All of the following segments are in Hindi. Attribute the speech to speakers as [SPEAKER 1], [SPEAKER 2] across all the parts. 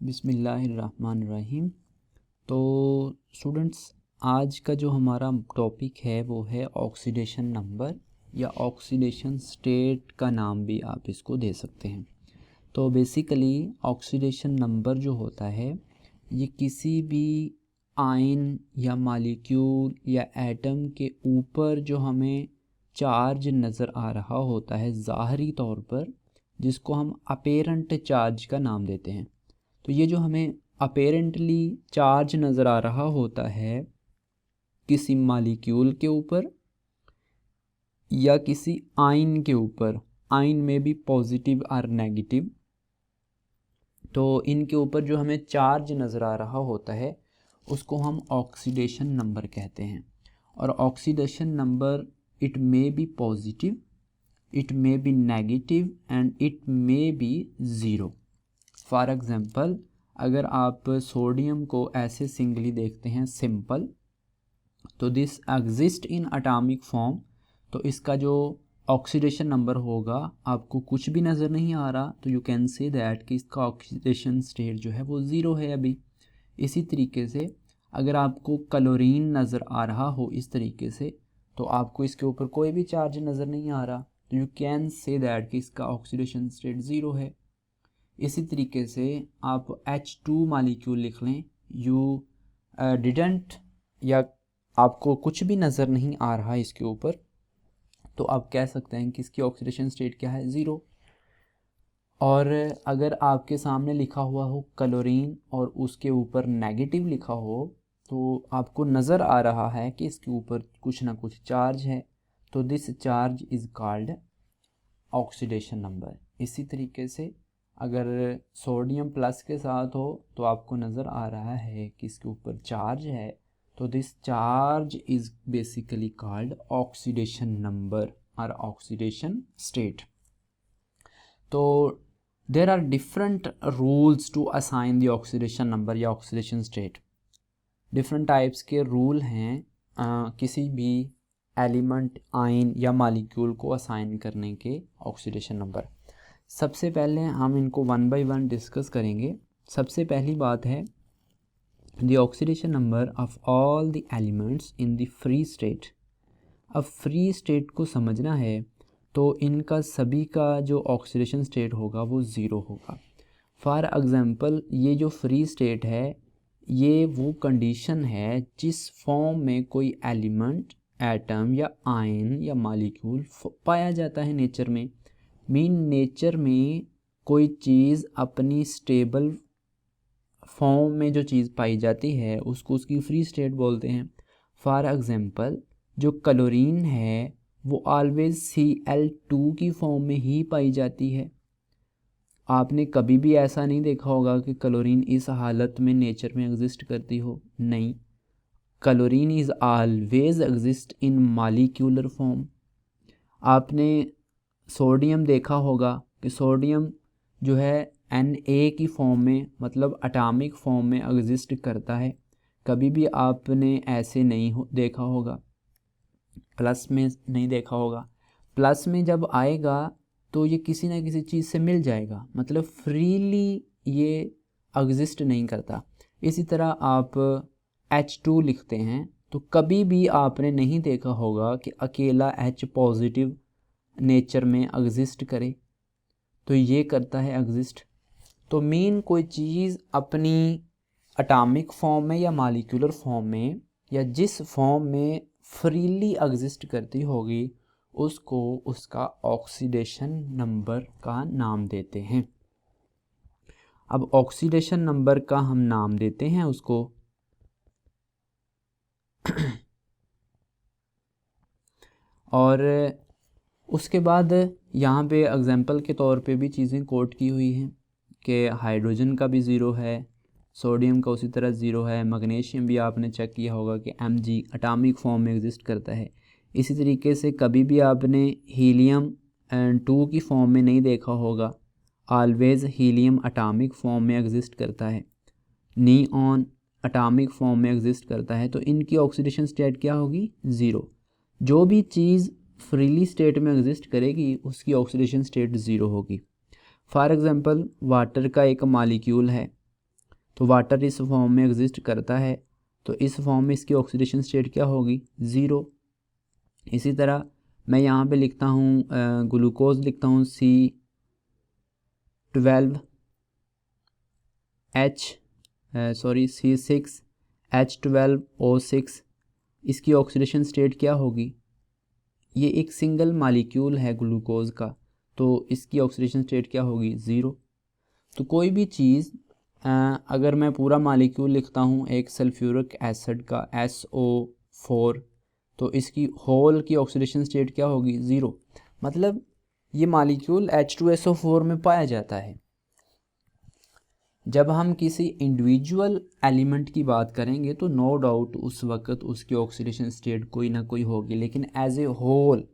[SPEAKER 1] बिस्मिल्लाहिर्रहमानिर्रहीम। तो स्टूडेंट्स, आज का जो हमारा टॉपिक है वो है ऑक्सीडेशन नंबर या ऑक्सीडेशन स्टेट का नाम भी आप इसको दे सकते हैं। तो बेसिकली ऑक्सीडेशन नंबर जो होता है ये किसी भी आयन या मॉलिक्यूल या एटम के ऊपर जो हमें चार्ज नज़र आ रहा होता है ज़ाहरी तौर पर, जिसको हम अपेरेंट चार्ज का नाम देते हैं। तो ये जो हमें अपेरेंटली चार्ज नज़र आ रहा होता है किसी मॉलिक्यूल के ऊपर या किसी आयन के ऊपर, आयन में भी पॉजिटिव और नेगेटिव, तो इनके ऊपर जो हमें चार्ज नज़र आ रहा होता है उसको हम ऑक्सीडेशन नंबर कहते हैं। और oxidation number it may be positive, it may B negative and it may be zero. For example, अगर आप सोडियम को ऐसे सिंगली देखते हैं सिंपल, तो this exist in atomic form, तो इसका जो ऑक्सीडेशन नंबर होगा आपको कुछ भी नज़र नहीं आ रहा, तो यू कैन से दैट कि इसका ऑक्सीडेशन स्टेट जो है वो ज़ीरो है अभी। इसी तरीके से अगर आपको क्लोरीन नज़र आ रहा हो इस तरीके से, तो आपको इसके ऊपर कोई भी चार्ज नज़र नहीं आ रहा, तो यू कैन से दैट कि इसका ऑक्सीडेशन स्टेट ज़ीरो है। इसी तरीके से आप H2 मालिक्यूल लिख लें, यू डिडेंट या आपको कुछ भी नज़र नहीं आ रहा है इसके ऊपर, तो आप कह सकते हैं कि इसकी ऑक्सीडेशन स्टेट क्या है, ज़ीरो। और अगर आपके सामने लिखा हुआ हो क्लोरीन और उसके ऊपर नेगेटिव लिखा हो, तो आपको नज़र आ रहा है कि इसके ऊपर कुछ ना कुछ चार्ज है, तो this charge is called oxidation number. इसी तरीके से अगर सोडियम प्लस के साथ हो तो आपको नज़र आ रहा है कि इसके ऊपर चार्ज है, तो this charge is basically called oxidation number और ऑक्सीडेशन स्टेट। तो there are different rules to assign the oxidation number या ऑक्सीडेशन स्टेट। डिफरेंट टाइप्स के रूल हैं किसी भी एलिमेंट, आयन या मॉलिक्यूल को असाइन करने के ऑक्सीडेशन नंबर। सबसे पहले हम इनको वन बाय वन डिस्कस करेंगे। सबसे पहली बात है the oxidation number of all the elements in the free state. अब फ्री स्टेट को समझना है तो इनका सभी का जो ऑक्सीडेशन स्टेट होगा वो ज़ीरो होगा। फॉर एग्ज़ाम्पल, ये जो फ्री स्टेट है ये वो कंडीशन है जिस फॉर्म में कोई एलिमेंट, एटम या आयन या मॉलिक्यूल पाया जाता है नेचर में। नेचर में कोई चीज़ अपनी स्टेबल फॉर्म में जो चीज़ पाई जाती है उसको उसकी फ्री स्टेट बोलते हैं। फॉर एग्ज़ाम्पल, जो क्लोरीन है वो ऑलवेज Cl2 की फॉर्म में ही पाई जाती है। आपने कभी भी ऐसा नहीं देखा होगा कि क्लोरीन इस हालत में नेचर में एग्जिस्ट करती हो, नहीं। Chlorine is always exist in molecular form. आपने सोडियम देखा होगा कि सोडियम जो है Na की फॉर्म में, मतलब एटॉमिक फॉर्म में एग्जिस्ट करता है। कभी भी आपने ऐसे नहीं देखा होगा, प्लस में नहीं देखा होगा। प्लस में जब आएगा तो ये किसी ना किसी चीज़ से मिल जाएगा, मतलब फ्रीली ये एग्जिस्ट नहीं करता। इसी तरह आप H2 लिखते हैं तो कभी भी आपने नहीं देखा होगा कि अकेला H पॉजिटिव नेचर में एग्जिस्ट करे, तो ये करता है एग्जिस्ट। तो कोई चीज़ अपनी एटॉमिक फॉर्म में या मॉलिक्यूलर फॉर्म में या जिस फॉर्म में फ्रीली एग्जिस्ट करती होगी उसको उसका ऑक्सीडेशन नंबर का नाम देते हैं। अब ऑक्सीडेशन नंबर का हम नाम देते हैं उसको और उसके बाद यहाँ पे एग्जांपल के तौर पे भी चीज़ें कोट की हुई हैं कि हाइड्रोजन का भी ज़ीरो है, सोडियम का उसी तरह ज़ीरो है, मैग्नीशियम भी आपने चेक किया होगा कि Mg एटॉमिक फॉर्म में एग्जिस्ट करता है। इसी तरीके से कभी भी आपने हीलियम 2 की फॉर्म में नहीं देखा होगा, ऑलवेज़ हीलियम एटॉमिक फॉर्म में एग्जिस्ट करता है। नियॉन एटॉमिक फॉर्म में एग्जिस्ट करता है, तो इनकी ऑक्सीडेशन स्टेट क्या होगी, ज़ीरो। जो भी चीज़ फ्रीली स्टेट में एग्जिस्ट करेगी उसकी ऑक्सीडेशन स्टेट ज़ीरो होगी। फॉर एग्ज़ाम्पल, वाटर का एक मॉलिक्यूल है, तो वाटर इस फॉर्म में एग्जिस्ट करता है, तो इस फॉर्म में इसकी ऑक्सीडेशन स्टेट क्या होगी, 0। इसी तरह मैं यहाँ पे लिखता हूँ ग्लूकोज लिखता हूँ C6H12O6, इसकी ऑक्सीडेशन स्टेट क्या होगी, ये एक सिंगल मालिक्यूल है ग्लूकोज का, तो इसकी ऑक्सीडेशन स्टेट क्या होगी, 0। तो कोई भी चीज़ अगर मैं पूरा मालिक्यूल लिखता हूँ एक सल्फ्यूरिक एसिड का SO4, तो इसकी होल की ऑक्सीडेशन स्टेट क्या होगी, 0। मतलब ये मालिक्यूल H2SO4 में पाया जाता है। जब हम किसी इंडिविजुअल एलिमेंट की बात करेंगे तो नो डाउट उस वक्त उसकी ऑक्सीडेशन स्टेट कोई ना कोई होगी, लेकिन as a whole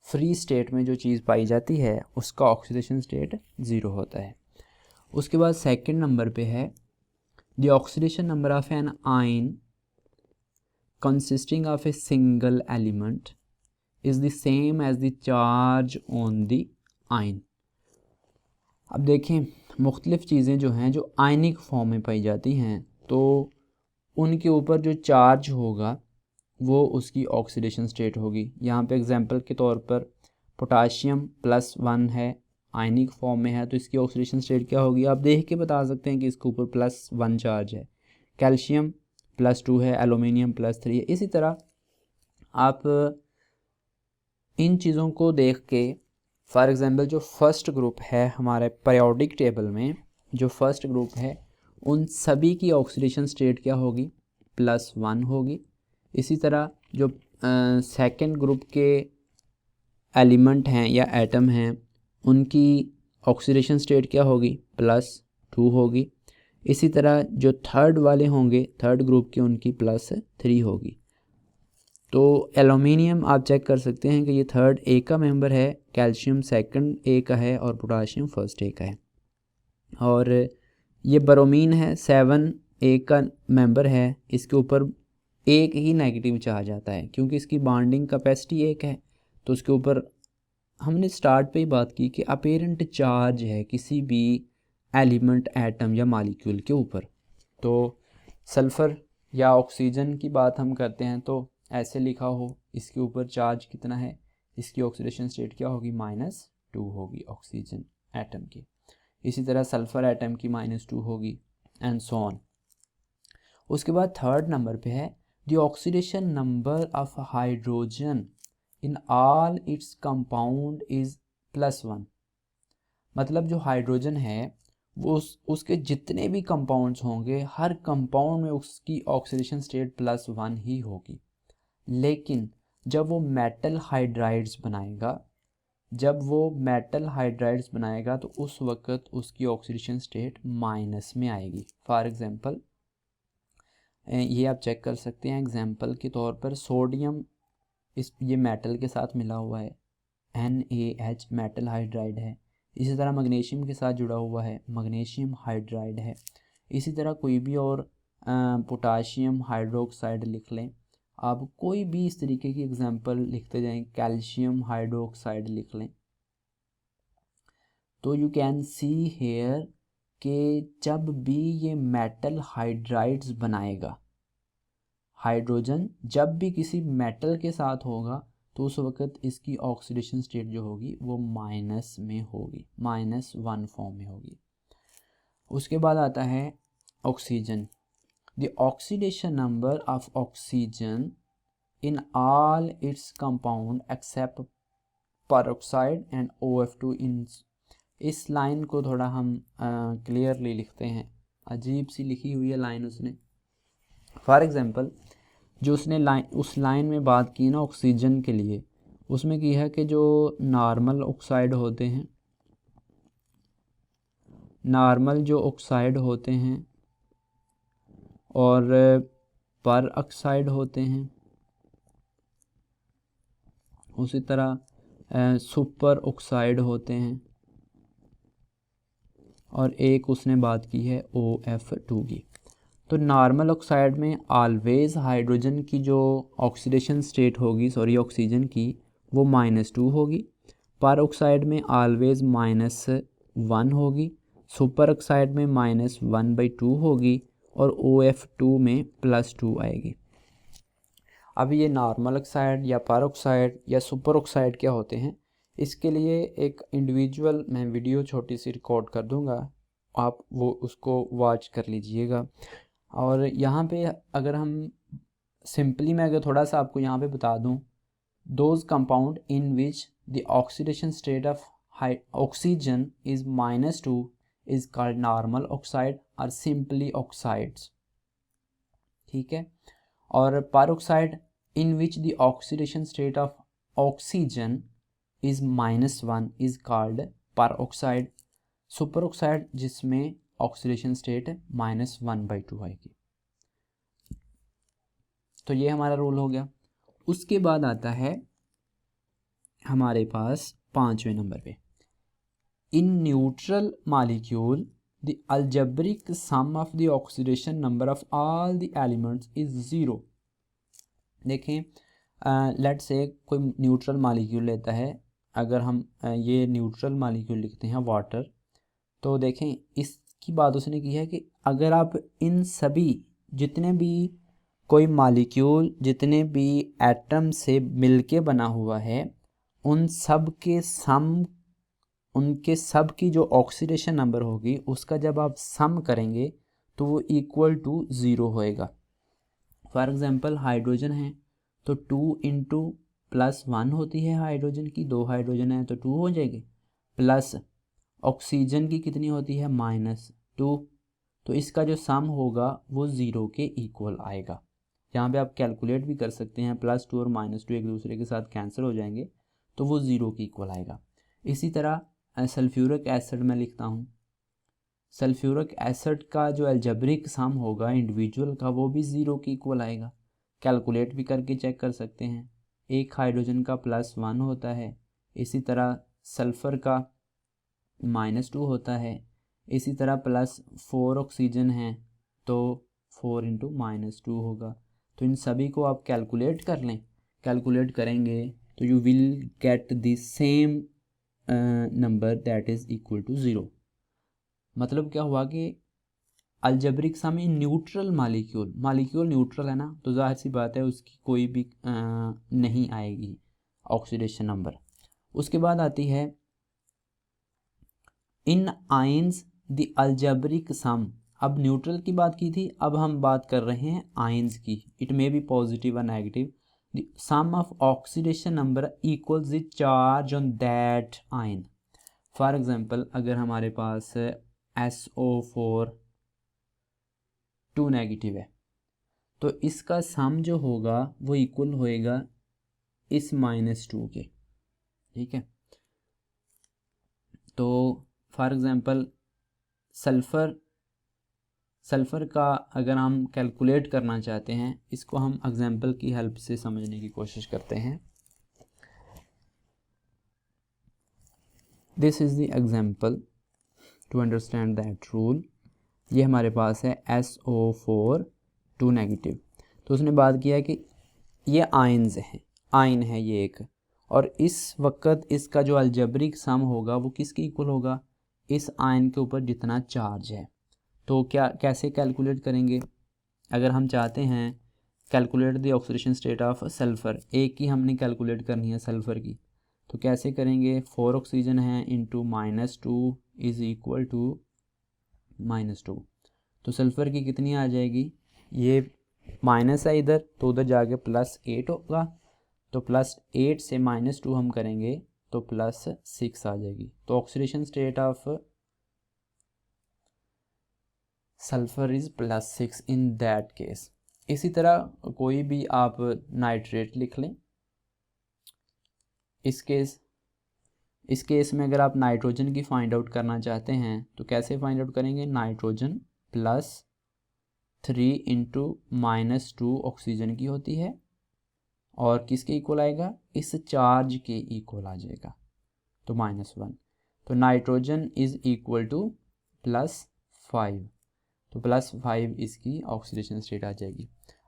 [SPEAKER 1] free state में जो चीज़ पाई जाती है उसका ऑक्सीडेशन स्टेट 0 होता है। उसके बाद सेकंड नंबर पे है the oxidation number of an ion consisting of a single element is the same as the charge on the ion। अब देखें मुख्तलिफ़ चीज़ें जो हैं जो आयनिक फॉर्म में पाई जाती हैं, तो उनके ऊपर जो चार्ज होगा वो उसकी ऑक्सीडेशन स्टेट होगी। यहाँ पे एग्जांपल के तौर पर पोटाशियम +1 है, आयनिक फॉर्म में है, तो इसकी ऑक्सीडेशन स्टेट क्या होगी, आप देख के बता सकते हैं कि इसके ऊपर +1 चार्ज है। कैल्शियम +2 है, एलुमिनियम +3 है। इसी तरह आप इन चीज़ों को देख के, फॉर एग्ज़ाम्पल जो फर्स्ट ग्रुप है हमारे पीरियोडिक टेबल में, जो फर्स्ट ग्रुप है उन सभी की ऑक्सीडेशन स्टेट क्या होगी, +1 होगी। इसी तरह जो सेकंड ग्रुप के एलिमेंट हैं या एटम हैं उनकी ऑक्सीडेशन स्टेट क्या होगी, +2 होगी। इसी तरह जो थर्ड वाले होंगे थर्ड ग्रुप के, उनकी +3 होगी। तो एलुमिनियम आप चेक कर सकते हैं कि ये थर्ड ए का मेंबर है, कैल्शियम सेकंड ए का है और पोटाशियम फर्स्ट ए का है। और ये ब्रोमीन है 7 ए का मेंबर है, इसके ऊपर एक ही नेगेटिव चार्ज आता है क्योंकि इसकी बॉन्डिंग कैपेसिटी 1 है। तो उसके ऊपर हमने स्टार्ट पे ही बात की कि अपेरेंट चार्ज है किसी भी एलिमेंट एटम या मॉलिक्यूल के ऊपर। तो सल्फ़र या ऑक्सीजन की बात हम करते हैं तो ऐसे लिखा हो, इसके ऊपर चार्ज कितना है, इसकी ऑक्सीडेशन स्टेट क्या होगी, -2 होगी ऑक्सीजन एटम की। इसी तरह सल्फ़र एटम की -2 होगी एंड सो ऑन। उसके बाद थर्ड नंबर पे है the oxidation number of hydrogen in all its compound is +1। मतलब जो हाइड्रोजन है वो उसके जितने भी कंपाउंड्स होंगे हर कंपाउंड में उसकी ऑक्सीडेशन स्टेट +1 ही होगी। लेकिन जब वो मेटल हाइड्राइड्स बनाएगा तो उस वक्त उसकी ऑक्सीडेशन स्टेट माइनस में आएगी। फॉर एग्ज़ाम्पल ये आप चेक कर सकते हैं, एग्जांपल के तौर पर सोडियम ये मेटल के साथ मिला हुआ है, NaH मेटल हाइड्राइड है। इसी तरह मैग्नीशियम के साथ जुड़ा हुआ है, मैग्नीशियम हाइड्राइड है। इसी तरह कोई भी और पोटाशियम हाइड्रोक्साइड लिख लें आप, कोई भी इस तरीके की एग्जांपल लिखते जाएं, कैल्शियम हाइड्रोक्साइड लिख लें। तो यू कैन सी हेयर कि जब भी ये मेटल हाइड्राइड्स बनाएगा, हाइड्रोजन जब भी किसी मेटल के साथ होगा तो उस वक़्त इसकी ऑक्सीडेशन स्टेट जो होगी वो माइनस में होगी, -1 फॉर्म में होगी। उसके बाद आता है oxygen. The oxidation number of oxygen in all its compound except peroxide and OF2 in. इस लाइन को थोड़ा हम क्लियरली लिखते हैं, अजीब सी लिखी हुई है लाइन उसने। फॉर एग्ज़ाम्पल जो उसने उस लाइन में बात की ना ऑक्सीजन के लिए, उसमें की है कि जो नॉर्मल ऑक्साइड होते हैं, नॉर्मल जो ऑक्साइड होते हैं और पर ऑक्साइड होते हैं, उसी तरह सुपर ऑक्साइड होते हैं, और एक उसने बात की है OF2 की। तो नॉर्मल ऑक्साइड में ऑलवेज़ हाइड्रोजन की जो ऑक्सीडेशन स्टेट होगी, ऑक्सीजन की, वो -2 होगी। पर ऑक्साइड में ऑलवेज़ -1 होगी। सुपर ऑक्साइड में -1/2 होगी और OF2 में +2 आएगी। अब ये नॉर्मल ऑक्साइड या पर ऑक्साइड या सुपर ऑक्साइड क्या होते हैं, इसके लिए एक इंडिविजुअल मैं वीडियो छोटी सी रिकॉर्ड कर दूंगा, आप वो उसको वॉच कर लीजिएगा। और यहाँ पे अगर हम सिंपली मैं अगर थोड़ा सा आपको यहाँ पे बता दूँ, those compound in which the oxidation state of oxygen is -2 is called normal oxide और सिंपली ऑक्साइड्स, ठीक है। और पर oxide in which the oxidation state of oxygen is -1 is called पर ऑक्साइड। सुपर ऑक्साइड जिसमें ऑक्सीडेशन स्टेट -1/2 आएगी। तो ये हमारा रूल हो गया। उसके बाद आता है हमारे पास 5वें नंबर पे, in neutral molecule the algebraic sum of the oxidation number of all the elements is 0। देखें, लेट्स से कोई न्यूट्रल मॉलिक्यूल लेता है, अगर हम ये न्यूट्रल मॉलिक्यूल लिखते हैं वाटर, तो देखें इसकी बात उसने की है कि अगर आप इन सभी जितने भी कोई मॉलिक्यूल जितने भी एटम से मिलके बना हुआ है उन सब के सम, उनके सब की जो ऑक्सीडेशन नंबर होगी उसका जब आप सम करेंगे तो वो इक्वल टू 0 होएगा। फॉर एग्जांपल हाइड्रोजन है तो 2 इंटू +1 होती है हाइड्रोजन की, 2 हाइड्रोजन है तो 2 हो जाएगी, प्लस ऑक्सीजन की कितनी होती है -2, तो इसका जो सम होगा वो 0 के इक्वल आएगा। यहाँ पे आप कैलकुलेट भी कर सकते हैं, +2 और -2 एक दूसरे के साथ कैंसिल हो जाएंगे तो वो 0 के इक्वल आएगा। इसी तरह सल्फ्यूरिक एसिड में लिखता हूँ, सल्फ्यूरिक एसिड का जो अलजेब्रिक सम होगा इंडिविजुअल का वो भी 0 के इक्वल आएगा। कैलकुलेट भी करके चेक कर सकते हैं, एक हाइड्रोजन का +1 होता है, इसी तरह सल्फ़र का -2 होता है, इसी तरह +4 ऑक्सीजन है तो 4 इंटू -2 होगा। तो इन सभी को आप कैलकुलेट कर लें, कैलकुलेट करेंगे तो you will get the same number that is equal to 0। मतलब क्या हुआ कि algebraic sum in neutral molecule, molecule neutral है ना, तो जाहिर सी बात है उसकी कोई भी नहीं आएगी ऑक्सीडेशन नंबर। उसके बाद आती है इन आयंस द अलजेब्रिक सम। अब न्यूट्रल की बात की थी, अब हम बात कर रहे हैं आयंस की, इट मे बी पॉजिटिव और negative. The sum of oxidation number equals the charge on that ion. For example अगर हमारे पास SO4 2 नेगेटिव है तो इसका सम जो होगा वो इक्वल होएगा इस -2 के, ठीक है। तो फॉर एग्जांपल सल्फ़र का अगर हम कैलकुलेट करना चाहते हैं, इसको हम एग्जांपल की हेल्प से समझने की कोशिश करते हैं। This is the example to understand that rule. ये हमारे पास है SO4 2 नेगेटिव। तो उसने बात किया कि ये आयन्स हैं, आयन है ये एक, और इस वक्त इसका जो अलजेब्रिक सम होगा वो किसके इक्वल होगा, इस आयन के ऊपर जितना चार्ज है। तो क्या कैसे कैलकुलेट करेंगे, अगर हम चाहते हैं calculate the oxidation state of sulphur, एक ही हमने कैलकुलेट करनी है सल्फ़र की, तो कैसे करेंगे, 4 ऑक्सीजन है इंटू -2 इज़ इक्वल टू -2। तो सल्फ़र की कितनी आ जाएगी, ये माइनस है इधर तो उधर जाके +8 होगा, तो +8 से -2 हम करेंगे तो +6 आ जाएगी। तो oxidation state of sulphur is +6 in that case. इसी तरह कोई भी आप नाइट्रेट लिख लें, इस केस में अगर आप नाइट्रोजन की फाइंड आउट करना चाहते हैं तो कैसे फाइंड आउट करेंगे, नाइट्रोजन +3 इंटू -2 ऑक्सीजन की होती है और किसके इक्वल आएगा, इस चार्ज के इक्वल आ जाएगा, तो -1। तो नाइट्रोजन इज़ इक्वल टू +5, तो +5 इसकी ऑक्सीडेशन स्टेट आ जाएगी।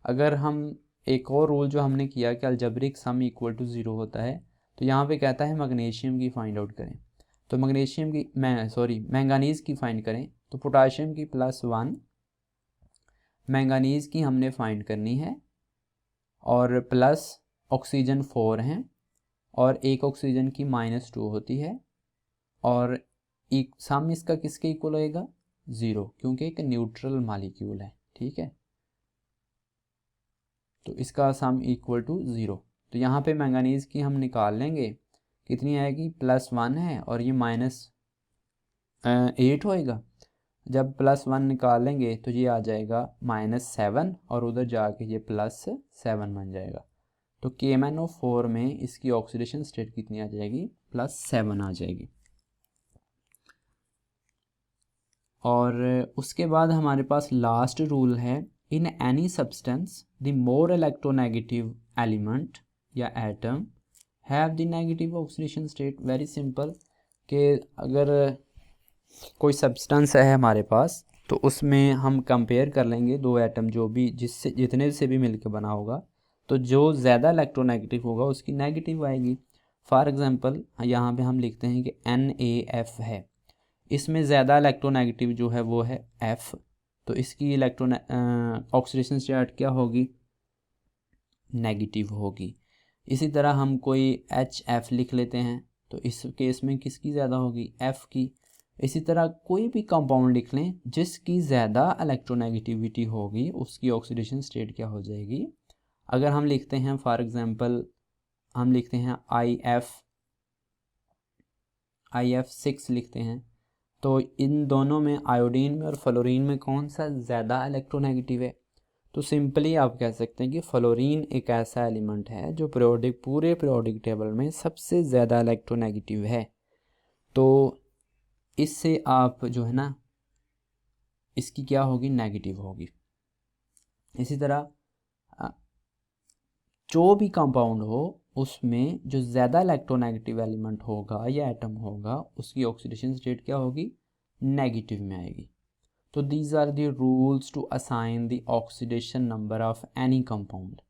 [SPEAKER 1] अगर हम एक और रूल जो हमने किया कि अलजेब्रिक सम इक्वल टू 0 होता है, तो यहाँ पे कहता है मैग्नीशियम की फाइंड आउट करें। तो मैग्नीशियम की मैंगानीज़ की फाइंड करें तो पोटाशियम की +1, मैंगानीज़ की हमने फाइंड करनी है और प्लस ऑक्सीजन 4 हैं और एक ऑक्सीजन की -2 होती है और एक सम इसका किसके इक्वल होएगा 0, क्योंकि एक न्यूट्रल मॉलिक्यूल है, ठीक है। तो इसका सम इक्वल टू 0। तो यहाँ पे मैंगानीज़ की हम निकाल लेंगे, कितनी आएगी +1 है और ये -8 होएगा। जब +1 निकाल लेंगे तो ये आ जाएगा -7 और उधर जाके ये +7 बन जाएगा। तो KMnO4 में इसकी ऑक्सीडेशन स्टेट कितनी आ जाएगी +7 आ जाएगी। और उसके बाद हमारे पास लास्ट रूल है, in any substance the more electronegative element या atom have the negative oxidation state. Very simple कि अगर कोई सब्सटेंस है हमारे पास तो उसमें हम कंपेयर कर लेंगे दो एटम जो भी जितने से भी मिलकर बना होगा, तो जो ज़्यादा इलेक्ट्रोनेगेटिव होगा उसकी नेगेटिव आएगी। फॉर एग्जांपल यहाँ पे हम लिखते हैं कि NaF है, इसमें ज़्यादा इलेक्ट्रोनेगेटिव जो है वो है F, तो इसकी ऑक्सीडेशन स्टेट क्या होगी नेगेटिव होगी। इसी तरह हम कोई HF लिख लेते हैं तो इस केस में किसकी ज़्यादा होगी F की। इसी तरह कोई भी कंपाउंड लिख लें जिसकी ज़्यादा इलेक्ट्रोनेगेटिविटी होगी उसकी ऑक्सीडेशन स्टेट क्या हो जाएगी। अगर हम लिखते हैं फॉर एग्जांपल हम लिखते हैं IF6 लिखते हैं, तो इन दोनों में आयोडीन में और फ्लोरीन में कौन सा ज़्यादा इलेक्ट्रोनेगेटिव है। तो सिंपली आप कह सकते हैं कि फ्लोरीन एक ऐसा एलिमेंट है जो पूरे पीरियोडिक टेबल में सबसे ज़्यादा इलेक्ट्रोनेगेटिव है। तो इससे आप जो है ना इसकी क्या होगी नेगेटिव होगी। इसी तरह जो भी कंपाउंड हो उसमें जो ज़्यादा इलेक्ट्रोनेगेटिव एलिमेंट होगा या एटम होगा उसकी ऑक्सीडेशन स्टेट क्या होगी नेगेटिव में आएगी। तो these are the rules to assign the oxidation number of any compound.